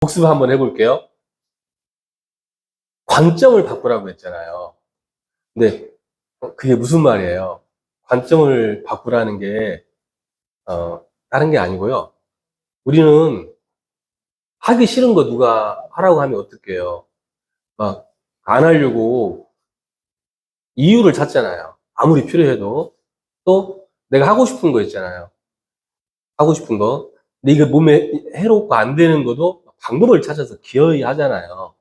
복습 한번 해볼게요. 관점을 바꾸라고 했잖아요. 근데 그게 무슨 말이에요? 관점을 바꾸라는 게 다른 게 아니고요. 우리는 하기 싫은 거 누가 하라고 하면 어떡해요? 막 안 하려고 이유를 찾잖아요. 아무리 필요해도. 또 내가 하고 싶은 거 있잖아요. 하고 싶은 거. 근데 이거 몸에 해롭고 안 되는 것도 방법을 찾아서 기어이 하잖아요.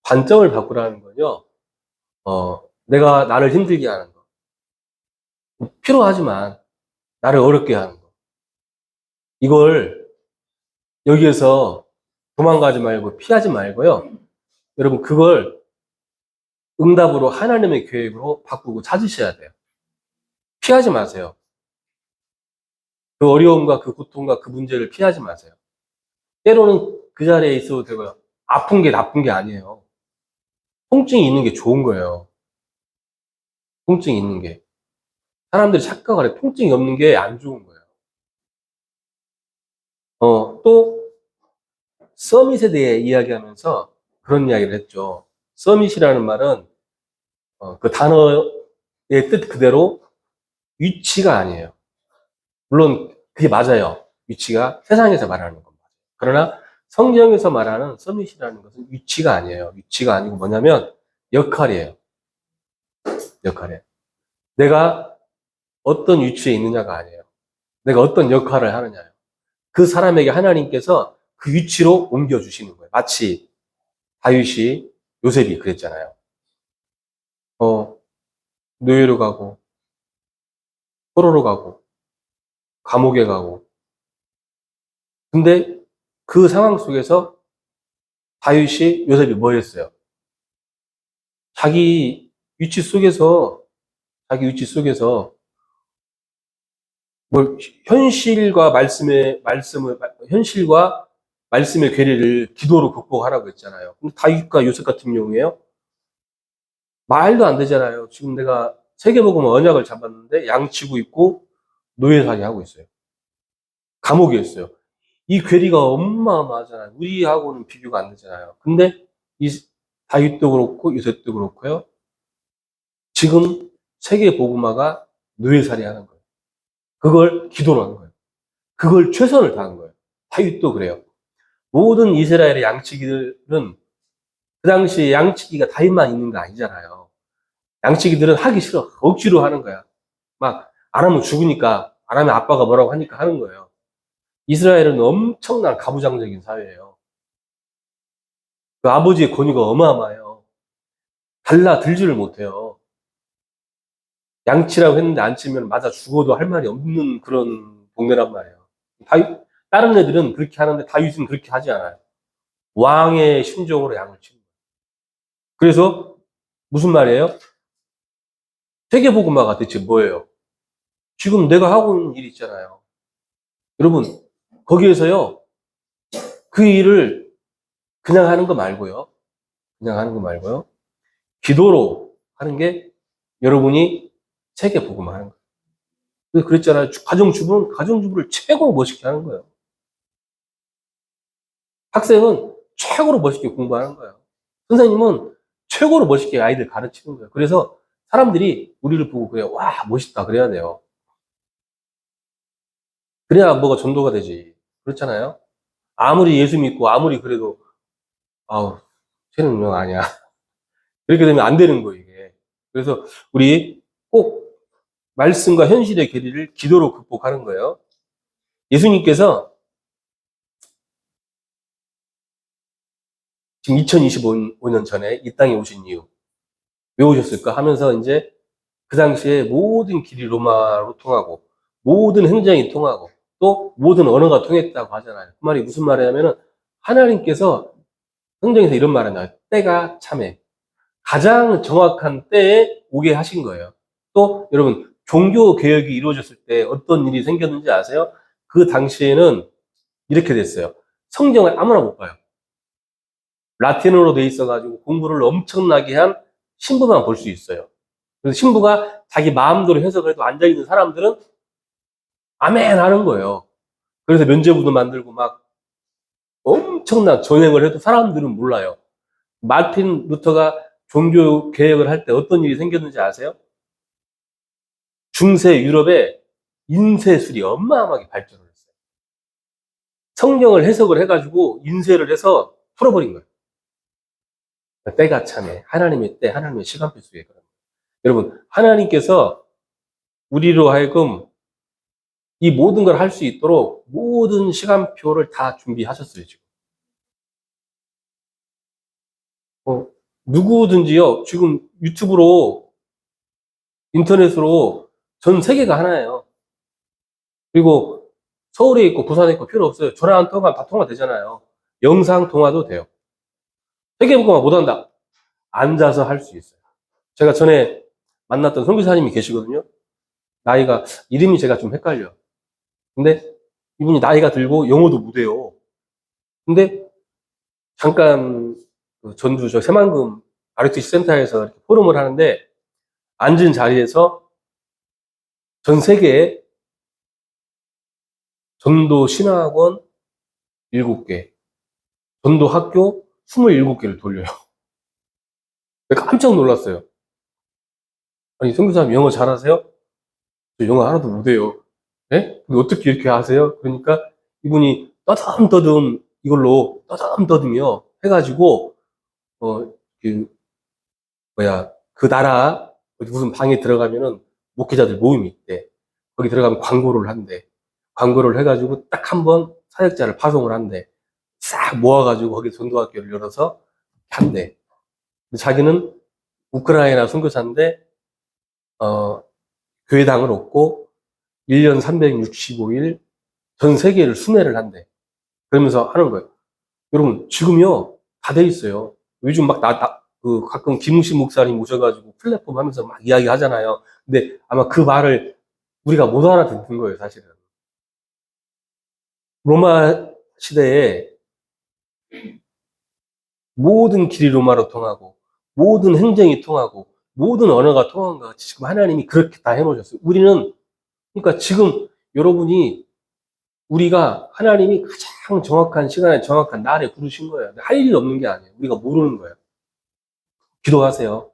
관점을 바꾸라는 건요. 내가 나를 힘들게 하는 거. 필요하지만 나를 어렵게 하는 거. 이걸 여기에서 도망가지 말고 피하지 말고요. 여러분 그걸 응답으로 하나님의 계획으로 바꾸고 찾으셔야 돼요. 피하지 마세요. 그 어려움과 그 고통과 그 문제를 피하지 마세요. 때로는 그 자리에 있어도 되고요. 아픈 게 나쁜 게 아니에요. 통증이 있는 게 좋은 거예요. 통증이 있는 게. 사람들이 착각을 해. 통증이 없는 게 안 좋은 거예요. 또 서밋에 대해 이야기하면서 그런 이야기를 했죠. 서밋이라는 말은 그 단어의 뜻 그대로 위치가 아니에요. 물론 그게 맞아요. 위치가 세상에서 말하는 건 맞아요. 그러나 성경에서 말하는 서밋이라는 것은 위치가 아니에요. 위치가 아니고 뭐냐면 역할이에요. 역할이에요. 내가 어떤 위치에 있느냐가 아니에요. 내가 어떤 역할을 하느냐예요. 그 사람에게 하나님께서 그 위치로 옮겨주시는 거예요. 마치 다윗이 요셉이 그랬잖아요. 노예로 가고 포로로 가고 감옥에 가고 근데 그 상황 속에서 다윗이 요셉이 뭐 했어요? 자기 위치 속에서 자기 위치 속에서 뭘 현실과 현실과 말씀의 괴리를 기도로 극복하라고 했잖아요. 근데 다윗과 요셉 같은 경우에요. 말도 안 되잖아요. 지금 내가 세계복음 언약을 잡았는데 양치고 있고 노예살이 하고 있어요. 감옥에 있어요. 이 괴리가 어마어마하잖아요. 우리하고는 비교가 안 되잖아요. 근데 이 다윗도 그렇고 요셉도 그렇고요. 지금 세계 복음화가 노예살이 하는 거예요. 그걸 기도로 하는 거예요. 그걸 최선을 다한 거예요. 다윗도 그래요. 모든 이스라엘의 양치기들은 그 당시에 양치기가 다윗만 있는 거 아니잖아요. 양치기들은 하기 싫어. 억지로 하는 거야. 막 안 하면 죽으니까 안 하면 아빠가 뭐라고 하니까 하는 거예요. 이스라엘은 엄청난 가부장적인 사회예요. 그 아버지의 권위가 어마어마해요. 달라들지를 못해요. 양치라고 했는데 안 치면 맞아 죽어도 할 말이 없는 그런 동네란 말이에요. 다윗, 다른 애들은 그렇게 하는데 다윗은 그렇게 하지 않아요. 왕의 심정으로 양을 치는 거예요. 그래서 무슨 말이에요? 세계복음화가 대체 뭐예요? 지금 내가 하고 있는 일 있잖아요. 여러분 거기에서요 그 일을 그냥 하는 거 말고요. 그냥 하는 거 말고요. 기도로 하는 게 여러분이 세계복음화 하는 거예요. 그래서 그랬잖아요. 가정주부는 가정주부를 최고로 멋있게 하는 거예요. 학생은 최고로 멋있게 공부하는 거예요. 선생님은 최고로 멋있게 아이들 가르치는 거예요. 그래서 사람들이 우리를 보고 그래요. 와, 멋있다. 그래야 돼요. 그래야 뭐가 전도가 되지. 그렇잖아요. 아무리 예수 믿고 아무리 그래도 아우, 쟤는 영 아니야. 이렇게 되면 안 되는 거예요, 이게. 그래서 우리 꼭 말씀과 현실의 괴리를 기도로 극복하는 거예요. 예수님께서 지금 2025년 전에 이 땅에 오신 이유 왜 오셨을까 하면서 이제 그 당시에 모든 길이 로마로 통하고 모든 행정이 통하고 또 모든 언어가 통했다고 하잖아요. 그 말이 무슨 말이냐면은 하나님께서 성경에서 이런 말을 나와요. 때가 참해. 가장 정확한 때에 오게 하신 거예요. 또 여러분 종교 개혁이 이루어졌을 때 어떤 일이 생겼는지 아세요? 그 당시에는 이렇게 됐어요. 성경을 아무나 못 봐요. 라틴어로 돼 있어가지고 공부를 엄청나게 한 신부만 볼 수 있어요. 그래서 신부가 자기 마음대로 해석을 해도 앉아있는 사람들은 아멘 하는 거예요. 그래서 면죄부도 만들고 막 엄청난 전행을 해도 사람들은 몰라요. 마틴 루터가 종교 개혁을 할 때 어떤 일이 생겼는지 아세요? 중세 유럽에 인쇄술이 어마어마하게 발전을 했어요. 성경을 해석을 해가지고 인쇄를 해서 풀어버린 거예요. 때가 참에 하나님의 때, 하나님의 시간표 속에. 여러분, 하나님께서 우리로 하여금 이 모든 걸 할 수 있도록 모든 시간표를 다 준비하셨어요, 지금. 누구든지요, 지금 유튜브로, 인터넷으로 전 세계가 하나예요. 그리고 서울에 있고 부산에 있고 필요 없어요. 전화 한 통화 다 통화되잖아요. 영상 통화도 돼요. 세계복음화 못한다. 앉아서 할 수 있어요. 제가 전에 만났던 선교사님이 계시거든요. 나이가, 이름이 제가 좀 헷갈려. 근데 이분이 나이가 들고 영어도 못해요. 근데 잠깐 그 전주 저 새만금 RUTC 센터에서 이렇게 포럼을 하는데 앉은 자리에서 전 세계에 전도 신학원 7개, 전도 학교 27개를 돌려요. 깜짝 놀랐어요. 아니, 선교사님 영어 잘하세요? 저 영어 하나도 못해요. 예? 근데 어떻게 이렇게 하세요? 그러니까 이분이 떠듬떠듬 이걸로 떠듬떠듬이요. 해가지고, 그, 그 나라, 무슨 방에 들어가면은 목회자들 모임이 있대. 거기 들어가면 광고를 한대. 광고를 해가지고 딱 한 번 사역자를 파송을 한대. 싹 모아가지고 거기 전도학교를 열어서 한대. 자기는 우크라이나 선교사인데, 교회당을 얻고 1년 365일 전 세계를 순회를 한대. 그러면서 하는 거예요. 여러분, 지금요, 다 돼 있어요. 요즘 막 가끔 김웅신 목사님 오셔가지고 플랫폼 하면서 막 이야기 하잖아요. 근데 아마 그 말을 우리가 못 알아듣는 거예요, 사실은. 로마 시대에 모든 길이 로마로 통하고, 모든 행정이 통하고, 모든 언어가 통한 것 같이 지금 하나님이 그렇게 다 해놓으셨어요. 그러니까 지금 여러분이 우리가 하나님이 가장 정확한 시간에 정확한 날에 부르신 거예요. 할 일이 없는 게 아니에요. 우리가 모르는 거예요. 기도하세요.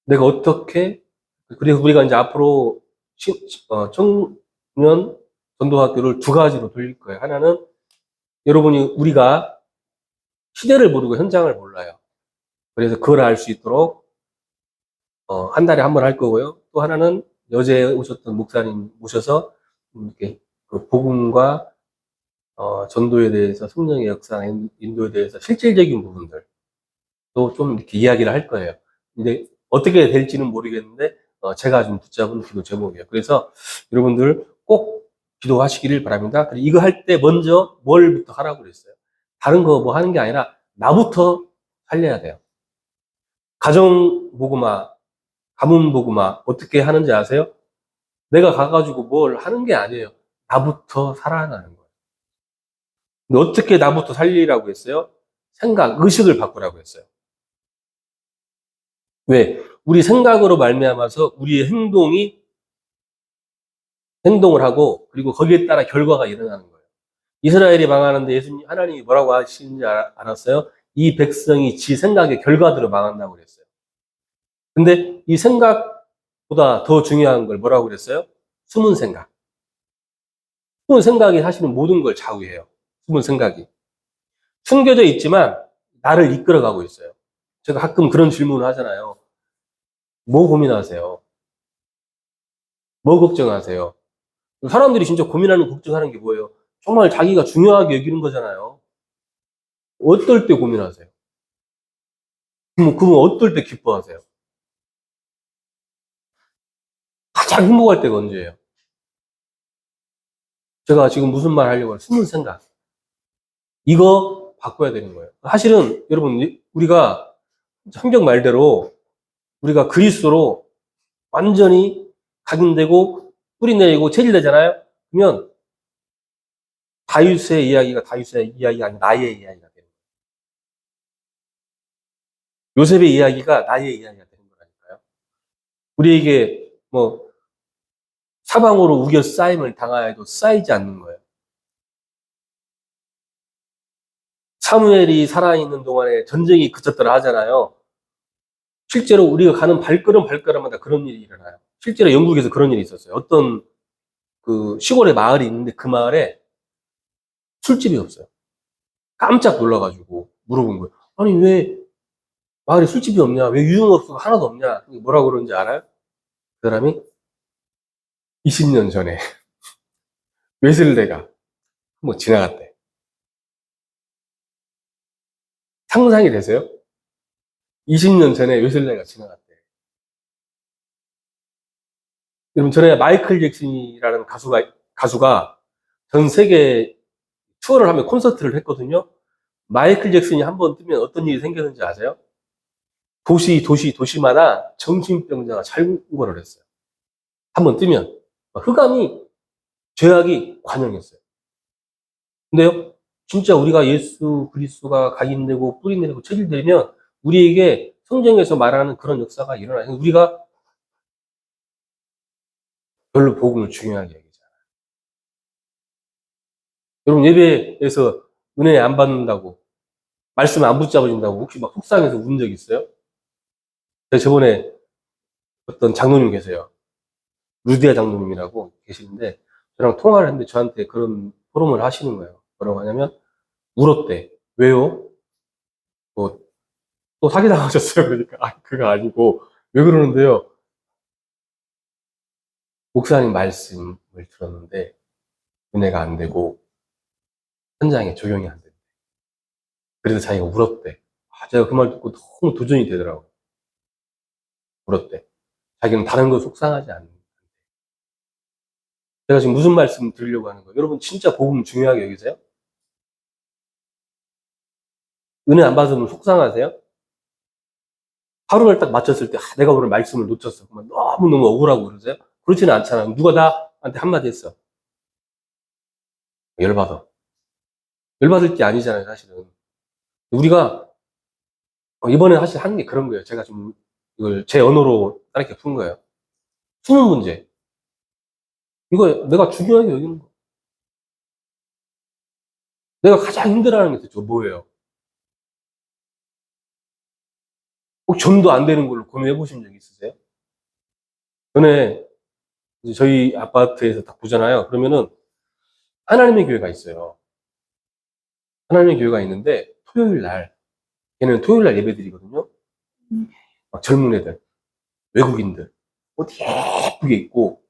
내가 어떻게, 그래서 우리가 이제 앞으로 청년 전도학교를 두 가지로 돌릴 거예요. 하나는 여러분이 우리가 시대를 모르고 현장을 몰라요. 그래서 그걸 알 수 있도록 한 달에 한 번 할 거고요. 또 하나는 여제에 오셨던 목사님 모셔서 이렇게 그 복음과 전도에 대해서 성령의 역사, 인도에 대해서 실질적인 부분들 또 좀 이렇게 이야기를 할 거예요. 근데 어떻게 될지는 모르겠는데 제가 좀 붙잡은 기도 제목이에요. 그래서 여러분들 꼭 기도하시기를 바랍니다. 그리고 이거 할 때 먼저 뭘부터 하라고 그랬어요. 다른 거 뭐 하는 게 아니라 나부터 살려야 돼요. 가정 복음화, 가문 복음화 어떻게 하는지 아세요? 내가 가가지고 뭘 하는 게 아니에요. 나부터 살아나는 거예요. 근데 어떻게 나부터 살리라고 했어요? 생각, 의식을 바꾸라고 했어요. 왜? 우리 생각으로 말미암아서 우리의 행동을 하고 그리고 거기에 따라 결과가 일어나는 거예요. 이스라엘이 망하는데 예수님 하나님이 뭐라고 하시는지 알았어요? 이 백성이 지 생각의 결과대로 망한다고 그랬어요. 근데 이 생각보다 더 중요한 걸 뭐라고 그랬어요? 숨은 생각. 숨은 생각이 사실은 모든 걸 좌우해요. 숨은 생각이. 숨겨져 있지만 나를 이끌어가고 있어요. 제가 가끔 그런 질문을 하잖아요. 뭐 고민하세요? 뭐 걱정하세요? 사람들이 진짜 고민하는, 걱정하는 게 뭐예요? 정말 자기가 중요하게 여기는 거잖아요. 어떨 때 고민하세요? 그러면 어떨 때 기뻐하세요? 가장 행복할 때가 언제예요? 제가 지금 무슨 말 하려고 해요? 숨은 생각. 이거 바꿔야 되는 거예요. 사실은 여러분, 우리가 성경 말대로 우리가 그리스도로 완전히 각인되고 뿌리 내리고 체질되잖아요? 그러면 다윗의 이야기가 다윗의 이야기가 아니라 나의 이야기가 돼요. 요셉의 이야기가 나의 이야기가 되는 거라니까요. 우리에게 뭐 사방으로 우겨 쌓임을 당하여도 쌓이지 않는 거예요. 사무엘이 살아있는 동안에 전쟁이 그쳤더라 하잖아요. 실제로 우리가 가는 발걸음마다 그런 일이 일어나요. 실제로 영국에서 그런 일이 있었어요. 어떤 그 시골에 마을이 있는데 그 마을에 술집이 없어요. 깜짝 놀라가지고 물어본 거예요. 아니, 왜 마을에 술집이 없냐? 왜 유흥업소가 하나도 없냐? 뭐라고 그러는지 알아요? 그 사람이 20년 전에 웨슬레가 뭐 지나갔대. 상상이 되세요? 20년 전에 웨슬레가 지나갔대. 여러분, 전에 마이클 잭슨이라는 가수가 전 세계 투어를 하며 콘서트를 했거든요. 마이클 잭슨이 한 번 뜨면 어떤 일이 생겼는지 아세요? 도시마다 정신병자가 살구걸을 했어요. 한 번 뜨면. 흑암이, 죄악이 관영했어요. 근데요, 진짜 우리가 예수 그리스도가 각인되고 뿌리내리고 체질되면 우리에게 성경에서 말하는 그런 역사가 일어나요. 우리가 별로 복음을 중요하게 여기잖아요. 여러분, 예배에서 은혜 안 받는다고, 말씀 안 붙잡아준다고 혹시 막 속상해서 운 적 있어요? 저번에 어떤 장로님 계세요. 루디아 장로님이라고 계시는데 저랑 통화를 했는데 저한테 그런 포럼을 하시는 거예요. 뭐라고 하냐면 울었대. 왜요? 뭐 또 사기당하셨어요. 그러니까 그거 아니고 왜 그러는데요. 목사님 말씀을 들었는데 은혜가 안 되고 현장에 적용이 안 된대. 그래서 자기가 울었대. 제가 그 말 듣고 너무 도전이 되더라고요. 울었대. 자기는 다른 거 속상하지 않는. 제가 지금 무슨 말씀 드리려고 하는 거예요? 여러분 진짜 복음 중요하게 여기세요? 은혜 안 받으면 속상하세요? 하루를 딱 맞췄을 때 내가 오늘 말씀을 놓쳤어. 그러면 너무너무 억울하고 그러세요? 그렇지는 않잖아요. 누가 나한테 한마디 했어. 열받아. 열받을 게 아니잖아요, 사실은. 우리가 이번에 사실 하는 게 그런 거예요. 제가 좀 이걸 제 언어로 이렇게 푼 거예요. 수능 문제. 이거 내가 중요하게 여기는 거. 내가 가장 힘들어하는 게 대체 뭐예요? 꼭 점도 안 되는 걸로 고민해 보신 적 있으세요? 전에 이제 저희 아파트에서 딱 보잖아요. 그러면은 하나님의 교회가 있어요. 하나님의 교회가 있는데 토요일 날 걔는 토요일 날 예배드리거든요. 막 젊은 애들, 외국인들, 옷 예쁘게 입고,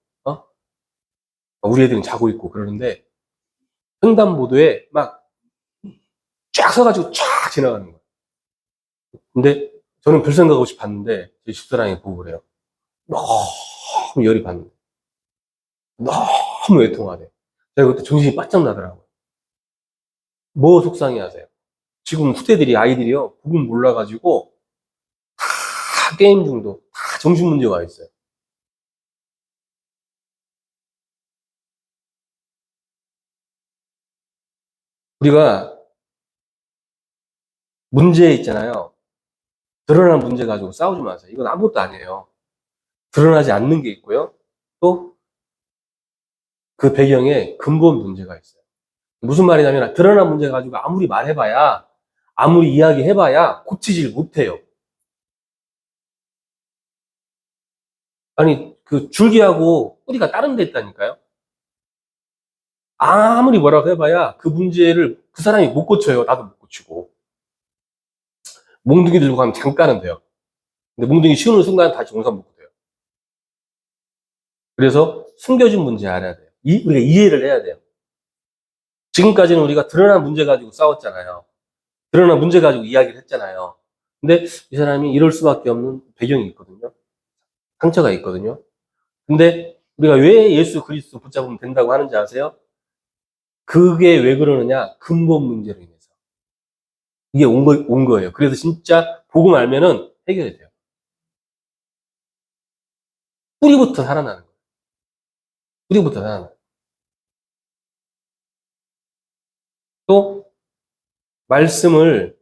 우리 애들은 자고 있고 그러는데, 횡단보도에 막 쫙 서가지고 쫙 지나가는 거예요. 근데 저는 별 생각 없이 봤는데, 제 집사람이 보고 그래요. 너무 열이 받는데, 너무 외통하대. 제가 그때 정신이 바짝 나더라고요. 뭐 속상해 하세요? 지금 후대들이, 아이들이요, 복음 몰라가지고, 다 게임 중독, 다 정신 문제가 있어요. 우리가 문제 있잖아요. 드러난 문제 가지고 싸우지 마세요. 이건 아무것도 아니에요. 드러나지 않는 게 있고요. 또 그 배경에 근본 문제가 있어요. 무슨 말이냐면 드러난 문제 가지고 아무리 말해봐야 아무리 이야기해봐야 고치질 못해요. 아니 그 줄기하고 뿌리가 다른 데 있다니까요. 아무리 뭐라고 해봐야 그 문제를 그 사람이 못 고쳐요. 나도 못 고치고. 몽둥이 들고 가면 잠깐은 돼요. 근데 몽둥이 씌우는 순간 다시 용산복구 돼요. 그래서 숨겨진 문제 알아야 돼요. 우리가 이해를 해야 돼요. 지금까지는 우리가 드러난 문제 가지고 싸웠잖아요. 드러난 문제 가지고 이야기를 했잖아요. 근데 이 사람이 이럴 수밖에 없는 배경이 있거든요. 상처가 있거든요. 근데 우리가 왜 예수 그리스도 붙잡으면 된다고 하는지 아세요? 그게 왜 그러느냐? 근본 문제로 인해서. 이게 온 거예요. 그래서 진짜 복음 알면은 해결이 돼요. 뿌리부터 살아나는 거예요. 뿌리부터 살아나는 거예요. 또 말씀을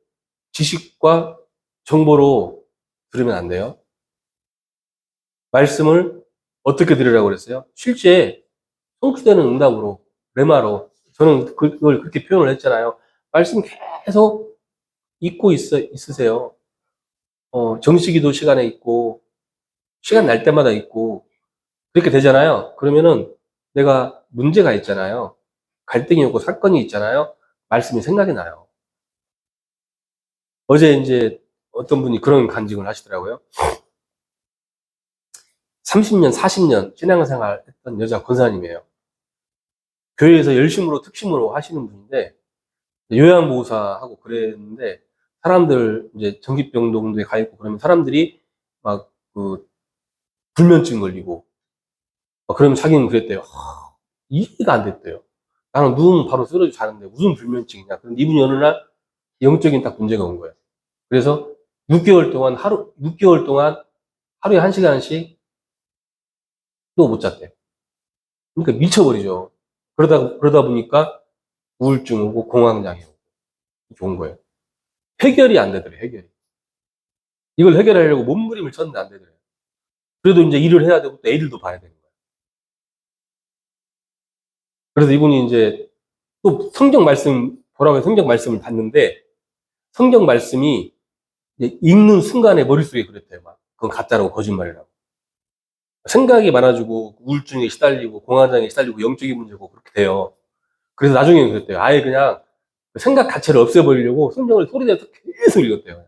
지식과 정보로 들으면 안 돼요. 말씀을 어떻게 들으라고 그랬어요? 실제 성취되는 응답으로, 레마로. 저는 그걸 그렇게 표현을 했잖아요. 말씀 계속 있으세요. 정시기도 시간에 있고, 시간 날 때마다 있고, 그렇게 되잖아요. 그러면은 내가 문제가 있잖아요. 갈등이 오고 사건이 있잖아요. 말씀이 생각이 나요. 어제 이제 어떤 분이 그런 간증을 하시더라고요. 30년, 40년 신앙생활 했던 여자 권사님이에요. 교회에서 열심으로 특심으로 하시는 분인데, 요양보호사하고 그랬는데, 사람들 이제 전기병동에 가 있고 그러면 사람들이 막 그 불면증 걸리고, 그러면 자기는 그랬대요. 이해가 안 됐대요. 나는 누우면 바로 쓰러져 자는데 무슨 불면증이냐. 그런데 이분이 어느 날 영적인 딱 문제가 온 거예요. 그래서 6개월 동안 하루에 1시간씩 또 못 잤대요. 그러니까 미쳐버리죠. 그러다 보니까 우울증 오고 공황장애 오고 좋은 거예요. 해결이 안 되더래요, 해결이. 이걸 해결하려고 몸부림을 쳤는데 안 되더래요. 그래도 이제 일을 해야 되고 또 애들도 봐야 되는 거예요. 그래서 이분이 이제 또 성경 말씀, 보라고 해서 성경 말씀을 봤는데 성경 말씀이 이제 읽는 순간에 머릿속에 그랬대요. 막. 그건 가짜라고 거짓말이라고. 생각이 많아지고 우울증에 시달리고 공황장애에 시달리고 영적인 문제고 그렇게 돼요. 그래서 나중에는 그랬대요. 아예 그냥 생각 자체를 없애버리려고 성경을 소리내서 계속 읽었대요.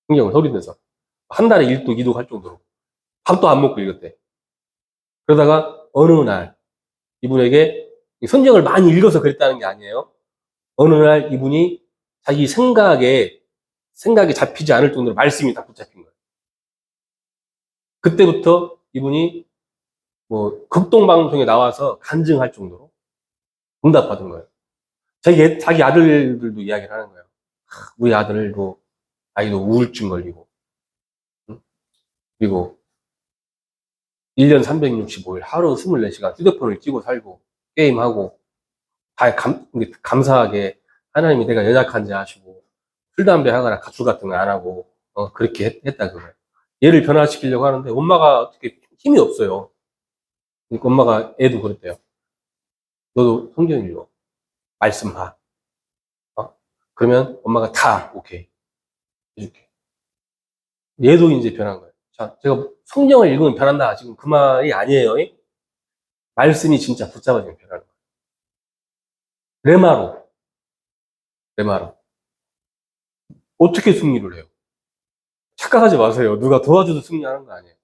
성경을 소리내서. 한 달에 1도, 2도 할 정도로. 밥도 안 먹고 읽었대. 그러다가 어느 날 이분에게 성경을 많이 읽어서 그랬다는 게 아니에요. 어느 날 이분이 자기 생각이 잡히지 않을 정도로 말씀이 딱 붙잡힌 거예요. 그때부터 이분이 뭐 극동방송에 나와서 간증할 정도로 응답받은 거예요. 자기 아들들도 이야기를 하는 거예요. 우리 아들도 아이도 우울증 걸리고, 응? 그리고 1년 365일 하루 24시간 휴대폰을 끼고 살고 게임하고 다 감사하게 하나님이 내가 연약한 자 하시고 술 담배 하거나 가출 같은 거 안 하고 그렇게 했다 그거예요. 얘를 변화시키려고 하는데 엄마가 어떻게 힘이 없어요. 그러니까 엄마가 애도 그랬대요. 너도 성경 읽어. 말씀 봐. 그러면 엄마가 다 오케이 해줄게. 얘도 이제 변한 거예요. 자, 제가 성경을 읽으면 변한다. 지금 그 말이 아니에요. 말씀이 진짜 붙잡아지면 변하는 거예요. 레마로, 레마로. 어떻게 승리를 해요? 착각하지 마세요. 누가 도와줘도 승리하는 거 아니에요.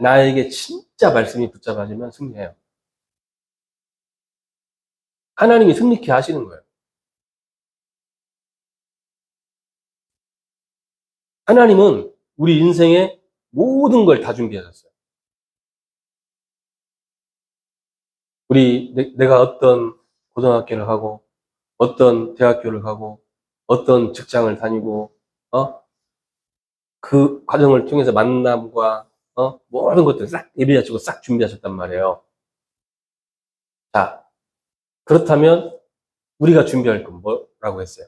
나에게 진짜 말씀이 붙잡아지면 승리해요. 하나님이 승리케 하시는 거예요. 하나님은 우리 인생의 모든 걸 다 준비하셨어요. 내가 어떤 고등학교를 가고, 어떤 대학교를 가고, 어떤 직장을 다니고, 그 과정을 통해서 만남과, 모든 것들 싹 예비하시고 싹 준비하셨단 말이에요. 자, 그렇다면 우리가 준비할 건 뭐라고 했어요?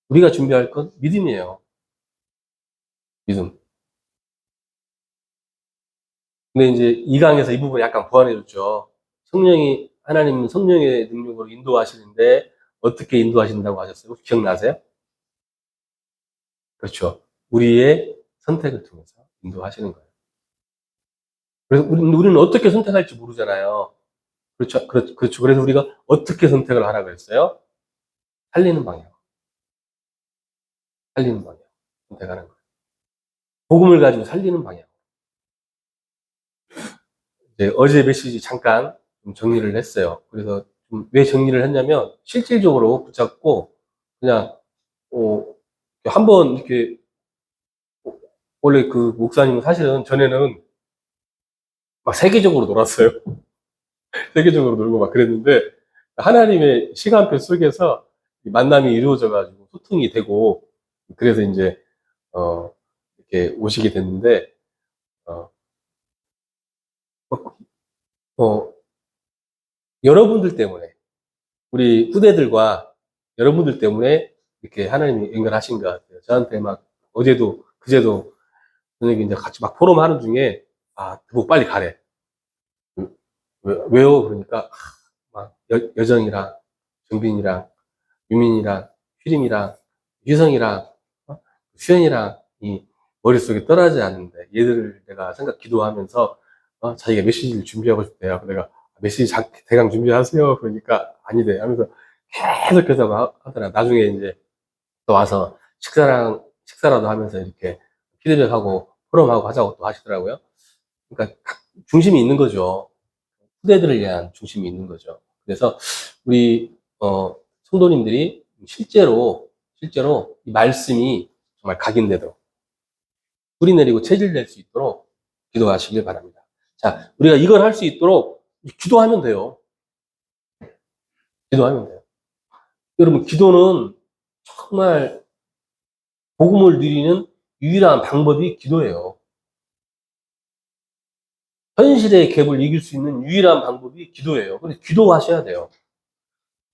우리가 준비할 건 믿음이에요. 믿음. 근데 이제 이 강에서 이 부분 약간 보완해줬죠. 하나님은 성령의 능력으로 인도하시는데 어떻게 인도하신다고 하셨어요? 혹시 기억나세요? 그렇죠. 우리의 선택을 통해서 인도하시는 거예요. 그래서 우리는 어떻게 선택할지 모르잖아요. 그렇죠. 그렇죠. 그래서 우리가 어떻게 선택을 하라 그랬어요? 살리는 방향. 살리는 방향. 선택하는 거예요. 복음을 가지고 살리는 방향. 이제 어제 메시지 잠깐 좀 정리를 했어요. 그래서 왜 정리를 했냐면 실질적으로 붙잡고 그냥 한번 이렇게 원래 그 목사님은 사실은 전에는 막 세계적으로 놀았어요. 세계적으로 놀고 막 그랬는데 하나님의 시간표 속에서 만남이 이루어져가지고 소통이 되고 그래서 이제 이렇게 오시게 됐는데 어, 어, 여러분들 때문에 우리 후대들과 여러분들 때문에 이렇게 하나님이 연결하신 것 같아요. 저한테 막 어제도 그제도 저녁에 이제 같이 막 포럼하는 중에 그거 빨리 가래. 왜요? 그러니까 막 여정이랑 정빈이랑 유민이랑 피림이랑 유성이랑 수현이랑 이 머릿속에 떨어지지 않는데 얘들을 내가 기도하면서 자기가 메시지를 준비하고 싶대요. 내가 메시지 대강 준비하세요. 그러니까 아니래 하면서 계속 하더라. 나중에 이제 또 와서 식사라도 하면서 이렇게 피드백하고 포럼하고 하자고 또 하시더라고요. 그러니까 중심이 있는 거죠. 후대들을 위한 중심이 있는 거죠. 그래서 우리 성도님들이 실제로 이 말씀이 정말 각인되도록 뿌리 내리고 체질 낼 수 있도록 기도하시길 바랍니다. 자, 우리가 이걸 할 수 있도록 기도하면 돼요. 기도하면 돼요. 여러분, 기도는 정말 복음을 누리는 유일한 방법이 기도예요. 현실의 갭을 이길 수 있는 유일한 방법이 기도예요. 그래서 기도하셔야 돼요.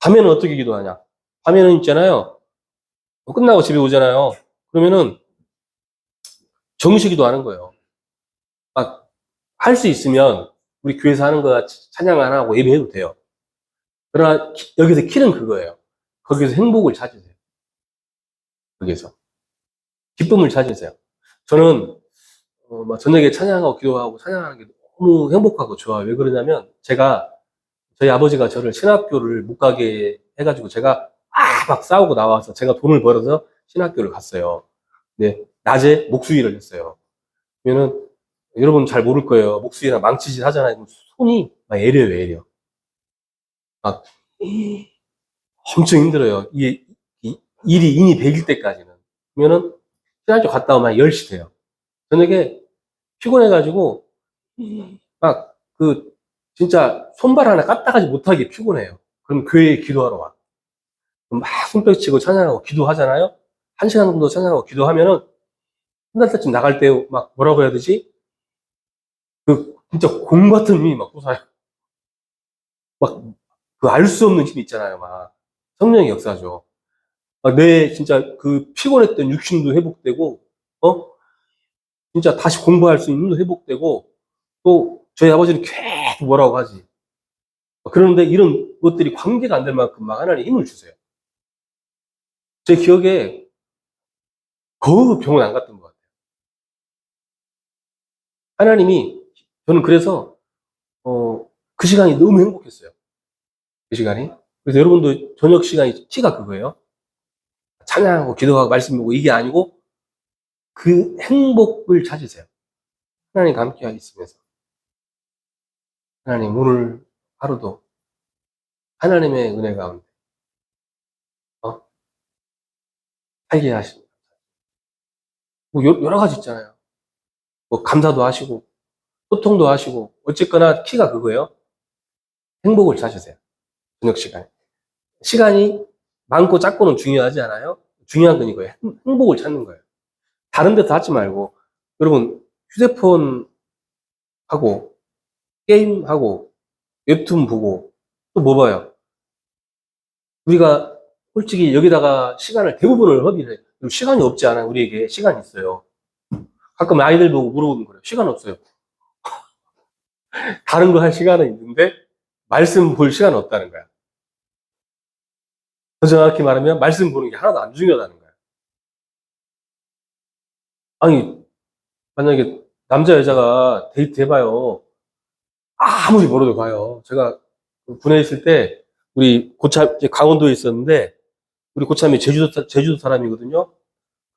밤에는 어떻게 기도하냐? 밤에는 있잖아요. 끝나고 집에 오잖아요. 그러면은 정시 기도하는 거예요. 막 할 수 있으면 우리 교회에서 하는 거 같이 찬양 안 하고 예배해도 돼요. 그러나 여기서 키는 그거예요. 거기서 행복을 찾으세요. 거기서 기쁨을 찾으세요. 저는 막 저녁에 찬양하고 기도하고 찬양하는 게 너무 행복하고 좋아요. 왜 그러냐면 저희 아버지가 저를 신학교를 못 가게 해가지고 제가 막 싸우고 나와서 제가 돈을 벌어서 신학교를 갔어요. 근데 낮에 목수일을 했어요. 그러면은 여러분 잘 모를 거예요. 목수일이나 망치질 하잖아요. 그럼 손이 막 애려요, 애려. 막 엄청 힘들어요. 일이 인이 배길 때까지는. 그러면은 신학교 갔다 오면 10시 돼요. 저녁에 피곤해가지고 막 진짜 손발 하나 까딱하지 못하게 피곤해요. 그럼 교회에 기도하러 와. 그럼 막 손뼉치고 찬양하고 기도하잖아요. 1시간 정도 찬양하고 기도하면은 한 달 때쯤 나갈 때 막 뭐라고 해야 되지? 진짜 공 같은 힘이 막 솟아요. 막 알 수 없는 힘 있잖아요. 막 성령의 역사죠. 내 진짜 피곤했던 육신도 회복되고 진짜 다시 공부할 수 있는 힘도 회복되고 또 저희 아버지는 계속 뭐라고 하지. 그런데 이런 것들이 관계가 안 될 만큼 막 하나님 힘을 주세요. 제 기억에 거의 병원 안 갔던 것 같아요. 하나님이 저는 그래서 그 시간이 너무 행복했어요. 그 시간이. 그래서 여러분도 저녁 시간이 키가 그거예요. 찬양하고 기도하고 말씀 보고 이게 아니고 그 행복을 찾으세요. 하나님과 함께 있으면서. 하나님 오늘 하루도 하나님의 은혜 가운데 어? 살게 하십니다. 뭐 여러 가지 있잖아요. 뭐 감사도 하시고 소통도 하시고 어쨌거나 키가 그거예요. 행복을 찾으세요. 저녁 시간에. 시간이 많고 작고는 중요하지 않아요? 중요한 건 이거예요. 행복을 찾는 거예요. 다른 데서 하지 말고 여러분 휴대폰 하고 게임하고 웹툰 보고 또 뭐 봐요? 우리가 솔직히 여기다가 시간을 대부분을 허비를 해요. 시간이 없지 않아요. 우리에게 시간이 있어요. 가끔 아이들 보고 물어보는 거예요. 시간 없어요. 다른 거 할 시간은 있는데 말씀 볼 시간은 없다는 거야. 더 정확히 말하면 말씀 보는 게 하나도 안 중요하다는 거야. 아니 만약에 남자 여자가 데이트 해봐요. 아무리 멀어도 가요. 제가 군에 있을 때 우리 고참 강원도에 있었는데 우리 고참이 제주도 사람이거든요.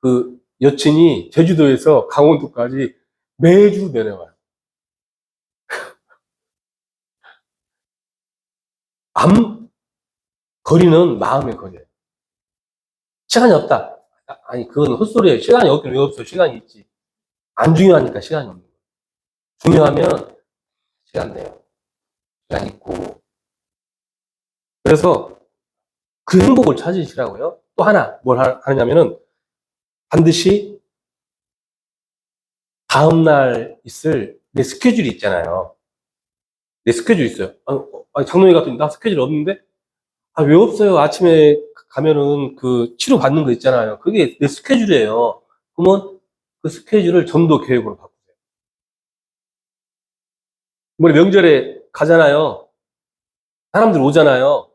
그 여친이 제주도에서 강원도까지 매주 내려와요. 암 거리는 마음의 거리예요. 시간이 없다. 아니 그건 헛소리예요. 시간이 없긴 왜 없어? 시간이 있지. 안 중요하니까 시간이 없는 거예요. 중요하면 시간 내요. 시간 있고. 그래서 그 행복을 찾으시라고요. 또 하나 뭘 하느냐면은 반드시 다음날 있을 내 스케줄이 있잖아요. 내 스케줄 있어요. 장로회 같은 나 스케줄 없는데? 왜 없어요? 아침에 가면은 치료 받는 거 있잖아요. 그게 내 스케줄이에요. 그러면 그 스케줄을 전도 계획으로 바꾸세요. 뭐 명절에 가잖아요. 사람들 오잖아요.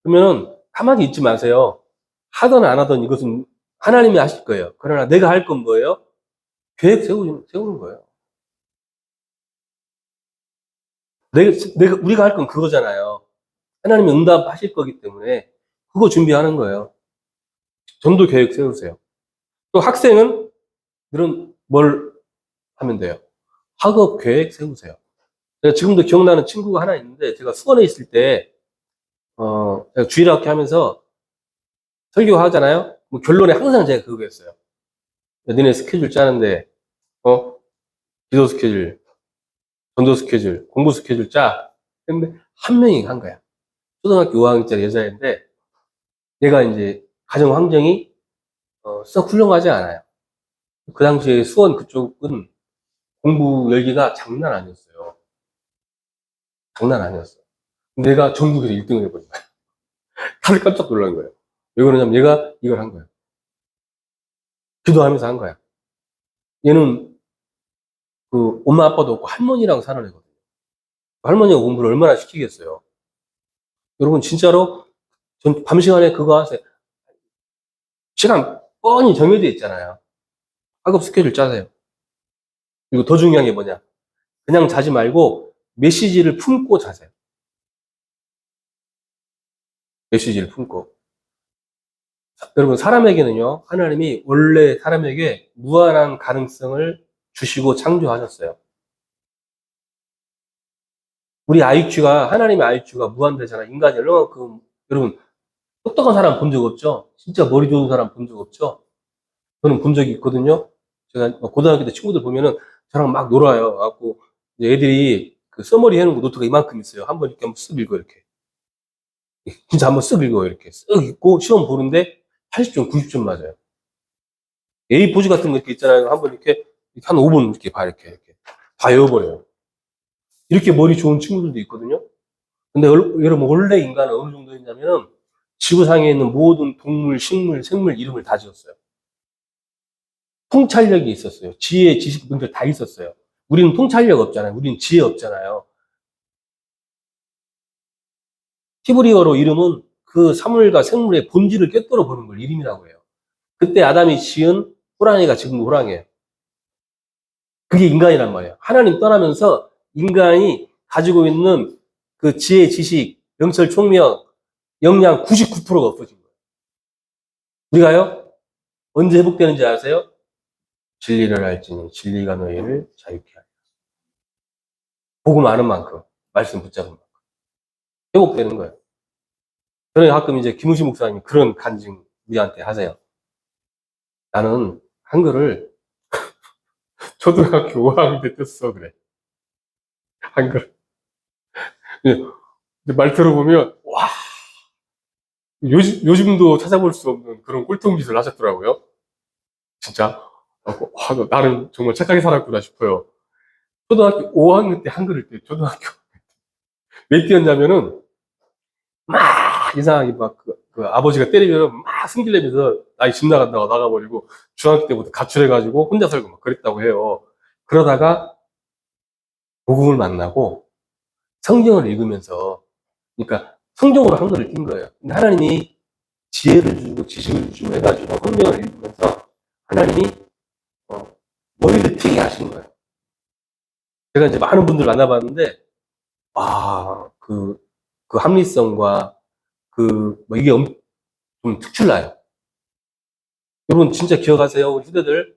그러면은 가만히 있지 마세요. 하든 안 하든 이것은 하나님이 하실 거예요. 그러나 내가 할 건 뭐예요? 계획 세우는 거예요. 우리가 할 건 그거잖아요. 하나님이 응답하실 거기 때문에 그거 준비하는 거예요. 전도 계획 세우세요. 또 학생은 이런 뭘 하면 돼요? 학업 계획 세우세요. 제가 지금도 기억나는 친구가 하나 있는데 제가 수원에 있을 때 제가 주일학교 하면서 설교하잖아요. 뭐 결론에 항상 제가 그거였어요. 너네 스케줄 짜는데 어 기도 스케줄, 전도 스케줄, 공부 스케줄 짜. 근데 한 명이 한 거야. 초등학교 5학년짜리 여자인데 얘가 이제 가정 환경이 썩 훌륭하지 않아요. 그 당시에 수원 그쪽은 공부 열기가 장난 아니었어요. 장난 아니었어요. 내가 전국에서 1등을 해버린 거야. 다들 깜짝 놀란 거예요. 왜 그러냐면 얘가 이걸 한 거야. 기도하면서 한 거야. 얘는 그 엄마 아빠도 없고 할머니랑 사는 애거든요. 할머니가 공부를 얼마나 시키겠어요. 여러분 진짜로 전 밤 시간에 그거 하세요. 시간 뻔히 정해져 있잖아요. 학업 스케줄 짜세요. 그리고 더 중요한 게 뭐냐? 그냥 자지 말고 메시지를 품고 자세요. 메시지를 품고. 여러분 사람에게는요. 하나님이 원래 사람에게 무한한 가능성을 주시고 창조하셨어요. 우리 IQ가 하나님의 IQ가 무한대잖아요. 인간이 얼마만큼 여러분 똑똑한 사람 본 적 없죠? 진짜 머리 좋은 사람 본 적 없죠? 저는 본 적이 있거든요. 제가 고등학교 때 친구들 보면은 저랑 막 놀아요. 갖고 애들이 그 써머리 해놓은 거 노트가 이만큼 있어요. 한번 이렇게 한번 쓱 읽어 이렇게. 진짜 한번 쓱 읽어요. 이렇게 쓱 읽고 시험 보는데 80점, 90점 맞아요. A4지 같은 거 이렇게 있잖아요. 한번 이렇게 한 5분 이렇게 봐 이렇게 다 외워버려요. 이렇게 머리 좋은 친구들도 있거든요. 근데 여러분 원래 인간은 어느 정도였냐면은 지구상에 있는 모든 동물, 식물, 생물 이름을 다 지었어요. 통찰력이 있었어요. 지혜, 지식 분들 다 있었어요. 우리는 통찰력 없잖아요. 우리는 지혜 없잖아요. 히브리어로 이름은 그 사물과 생물의 본질을 꿰뚫어 보는 걸 이름이라고 해요. 그때 아담이 지은 호랑이가 지금 호랑이에요. 그게 인간이란 말이에요. 하나님 떠나면서 인간이 가지고 있는 그 지혜, 지식, 영철, 총명, 역량 99%가 없어진 거예요. 우리가요, 언제 회복되는지 아세요? 진리를 알지니 진리가 너희를 자유케 하리라. 복음 아는 만큼, 말씀 붙잡은 만큼 회복되는 거예요. 저는 가끔 이제 김우시 목사님 그런 간증 우리한테 하세요. 나는 한글을 초등학교 5학년 때 떴어 그래. 한글. 말 들어보면 와 요즘도 찾아볼 수 없는 그런 꼴통짓을 하셨더라고요. 진짜 나는 정말 착하게 살았구나 싶어요. 초등학교 5학년 때 한글을 때 초등학교 왜 뛰었냐면은 막 이상하게 그 아버지가 때리면 막 승질내면서 나이 집 나간다고 나가버리고 중학교 때부터 가출해가지고 혼자 살고 막 그랬다고 해요. 그러다가 복음을 만나고 성경을 읽으면서 그러니까 성경으로 한글을 띈 거예요. 근데 하나님이 지혜를 주고 지식을 주고 해가지고 성경을 읽으면서 하나님이 머리를 트게 하신 거예요. 제가 이제 많은 분들 만나봤는데 그 합리성과 뭐 이게 좀 특출나요. 여러분 진짜 기억하세요. 우리 후대들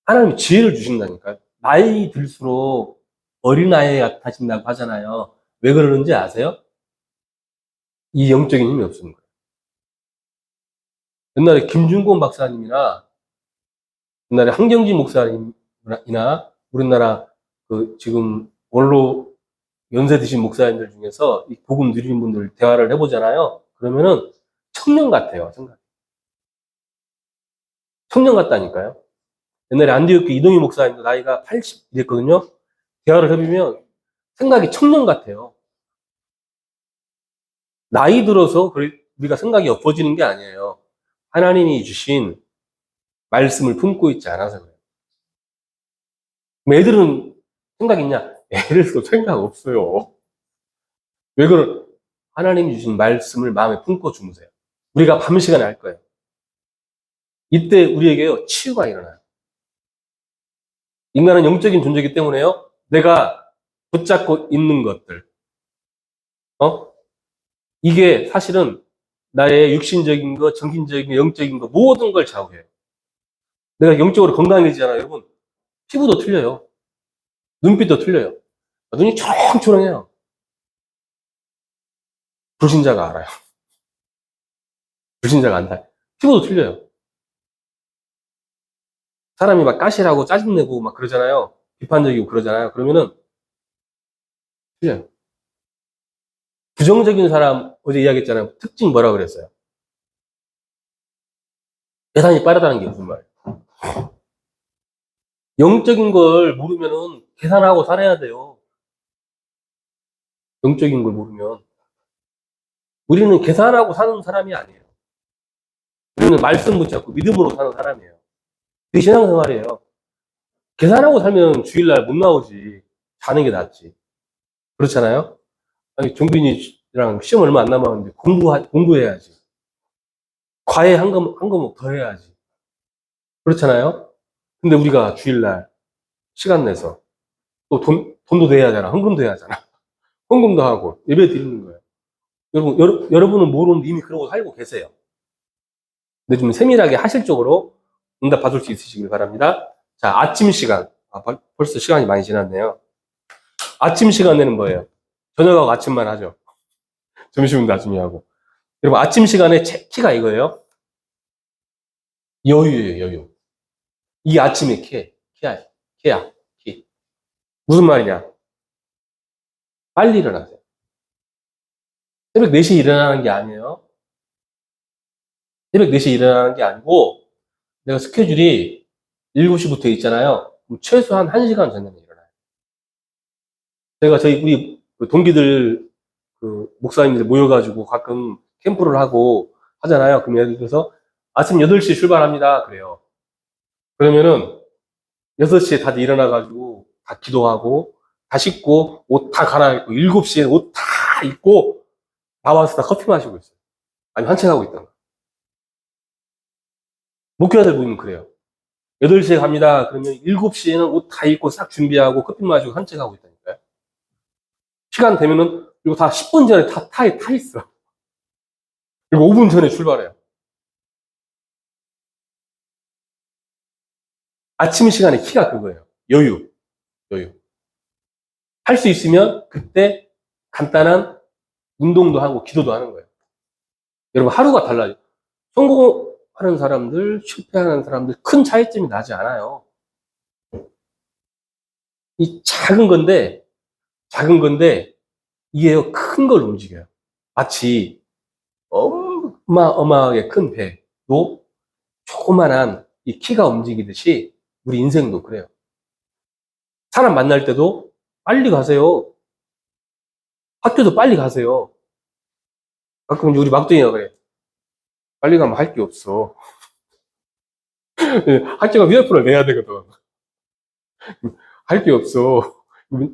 하나님이 지혜를 주신다니까요. 나이 들수록 어린아이 같아진다고 하잖아요. 왜 그러는지 아세요? 이 영적인 힘이 없는 거예요. 옛날에 김준곤 박사님이나 옛날에 한경진 목사님이나 우리나라 그 지금 원로 연세 드신 목사님들 중에서 이 복음 누리는 분들 대화를 해보잖아요. 그러면은 청년 같아요. 청년 같다니까요. 옛날에 안디옥교 이동희 목사님도 나이가 80 이랬거든요. 대화를 해보면 생각이 청년 같아요. 나이 들어서 우리가 생각이 엎어지는 게 아니에요. 하나님이 주신 말씀을 품고 있지 않아서 그래요. 애들은 생각 있냐? 애들도 생각 없어요. 왜 하나님이 주신 말씀을 마음에 품고 주무세요. 우리가 밤 시간에 알 거예요. 이때 우리에게요, 치유가 일어나요. 인간은 영적인 존재이기 때문에요, 내가 붙잡고 있는 것들, 이게 사실은 나의 육신적인 거, 정신적인 거, 영적인 거, 모든 걸 좌우해요. 내가 영적으로 건강해지잖아요, 여러분. 피부도 틀려요. 눈빛도 틀려요. 눈이 초롱초롱해요. 불신자가 알아요. 불신자가 안다. 피부도 틀려요. 사람이 막 까실하고 짜증내고 막 그러잖아요. 비판적이고 그러잖아요. 그러면은 틀려요. 부정적인 사람, 어제 이야기했잖아요. 특징 뭐라 그랬어요? 계산이 빠르다는 게 무슨 말이에요? 영적인 걸 모르면은 계산하고 살아야 돼요. 영적인 걸 모르면. 우리는 계산하고 사는 사람이 아니에요. 우리는 말씀 붙잡고 믿음으로 사는 사람이에요. 그게 신앙생활이에요. 계산하고 살면 주일날 못 나오지. 자는 게 낫지. 그렇잖아요? 아니, 종빈이랑 시험 얼마 안 남았는데 공부해야지. 과외 한 과목 더 해야지. 그렇잖아요? 근데 우리가 주일날 시간 내서 또 돈도 내야 하잖아. 헌금도 해야 하잖아. 헌금도 하고 예배 드리는 거예요. 여러분은 모르는데 이미 그러고 살고 계세요. 근데 좀 세밀하게 하실 쪽으로 응답 받을 수 있으시길 바랍니다. 자, 아침 시간. 벌써 시간이 많이 지났네요. 아침 시간에는 뭐예요? 저녁하고 아침만 하죠. 점심은 나중에 하고. 여러분, 아침 시간에 키가 이거예요. 여유예요, 여유. 이 아침에 키야. 키. 무슨 말이냐? 빨리 일어나세요. 새벽 4시에 일어나는 게 아니에요. 새벽 4시에 일어나는 게 아니고, 내가 스케줄이 7시부터 있잖아요. 그럼 최소한 1시간 전에 일어나요. 제가 우리 그 동기들, 그 목사님들 모여가지고 가끔 캠프를 하고 하잖아요. 그럼 예를 들어서 아침 8시에 출발합니다. 그래요. 그러면은 6시에 다들 일어나가지고 다 기도하고 다 씻고 옷 다 갈아입고 7시에 옷 다 입고 나와서 다 커피 마시고 있어요. 아니 산책하고 있다가. 목회자들 보면 그래요. 8시에 갑니다. 그러면 7시에는 옷 다 입고 싹 준비하고 커피 마시고 산책하고 있다니까요. 시간 되면은 그리고 다 10분 전에 타 있어. 그리고 5분 전에 출발해요. 아침 시간에 키가 그거예요. 여유. 할 수 있으면 그때 간단한 운동도 하고 기도도 하는 거예요. 여러분 하루가 달라요. 성공하는 사람들, 실패하는 사람들 큰 차이점이 나지 않아요. 이 작은 건데 이게요 큰 걸 움직여요. 마치 어마어마하게 큰 배도 조그만한 이 키가 움직이듯이 우리 인생도 그래요. 사람 만날 때도 빨리 가세요. 학교도 빨리 가세요. 가끔 우리 막둥이가 그래. 빨리 가면 할 게 없어. 학교가 휴대폰을 내야 되거든. 할 게 없어.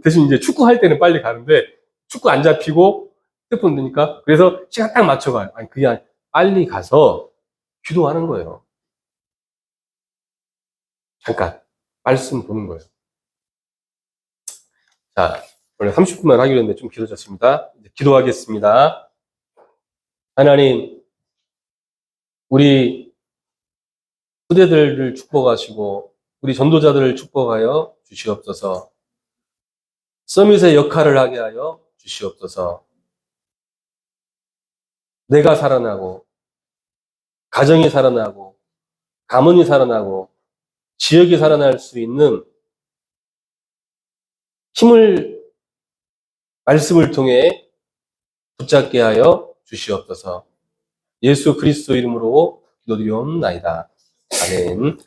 대신 이제 축구 할 때는 빨리 가는데 축구 안 잡히고 휴대폰 드니까 그래서 시간 딱 맞춰가요. 아니 그게 아니라 빨리 가서 기도하는 거예요. 잠깐 말씀 보는 거예요. 자, 원래 30분만 하기로 했는데 좀 길어졌습니다. 이제 기도하겠습니다. 하나님, 우리 후대들을 축복하시고 우리 전도자들을 축복하여 주시옵소서. 서밋의 역할을 하게 하여 주시옵소서. 내가 살아나고 가정이 살아나고 가문이 살아나고 지역이 살아날 수 있는 힘을 말씀을 통해 붙잡게 하여 주시옵소서. 예수 그리스도 이름으로 기도드리옵나이다. 아멘.